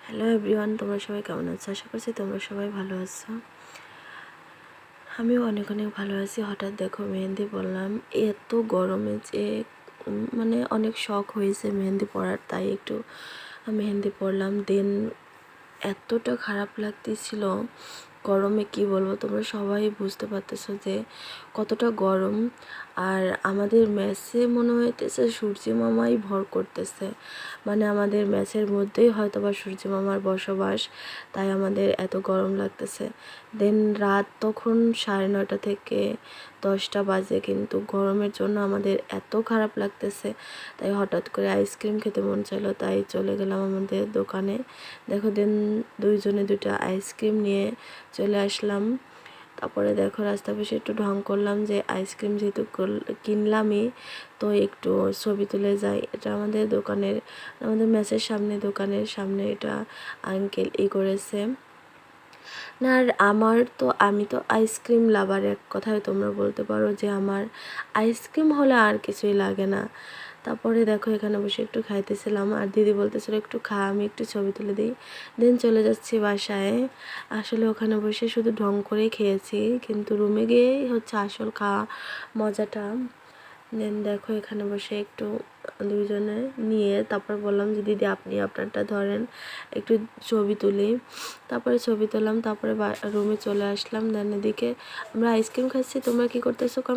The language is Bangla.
হ্যালো এভরিওয়ান, তোমরা সবাই কেমন আছো? আশা করছি তোমরা সবাই ভালো আছো। আমিও অনেক অনেক ভালো আছি। হঠাৎ দেখো মেহেন্দি পরলাম, এত গরমে যে মানে অনেক শখ হয়েছে মেহেন্দি পরার, তাই একটু মেহেন্দি পরলাম। দেন এতটা খারাপ লাগতেছিল গরমে, কি বলবো, তোমরা সবাই বুঝতে পারতেছো যে কতটা গরম। আর আমাদের মেসে মনে হইতেছে সূর্যি মামাই ভর করতেছে, মানে আমাদের মেসের মধ্যেই হয়তো বা সূর্যি মামার বসবাস, তাই আমাদের এত গরম লাগতেছে। দেন রাত তখন 9:30 থেকে 10টা বাজে, কিন্তু গরমের জন্য আমাদের এত খারাপ লাগতেছে, তাই হঠাৎ করে আইসক্রিম খেতে মন চাইলো, তাই চলে গেলাম আমাদের দোকানে। দেখো দেন দুইজনে দুইটা আইসক্রিম নিয়ে চলে আসলাম। তারপরে দেখো রাস্তা পাশে একটু ঢং করলাম যে আইসক্রিম যেহেতু কিনলামই, তো একটু ছবি তুলে যাই। এটা আমাদের দোকানের, আমাদের মেসের সামনে, দোকানের সামনে এটা আঙ্কেল করেছে না। আর আমি তো আইসক্রিম লাভার, এক কথায় তোমরা বলতে পারো যে আমার আইসক্রিম হলে আর কিছুই লাগে না। তারপরে দেখো এখানে বসে একটু খাইতেছিলাম, আর দিদি বলতেছিল একটু খা, আমি একটু ছবি তুলে দিই। দেন চলে যাচ্ছি বাসায়। আসলে ওখানে বসে শুধু ঢং করেই খেয়েছি, কিন্তু রুমে গিয়েই হচ্ছে আসল খাওয়া মজাটা। দেন দেখো এখানে বসে একটু দুইজনে নিয়ে তারপর বললাম যে দিদি আপনি আপনারটা ধরেন, একটু ছবি তুলি। তারপরে ছবি তুললাম, তারপরে রুমে চলে আসলাম। দেন এদিকে আমরা আইসক্রিম খাচ্ছি। তোমরা কি করতেছো?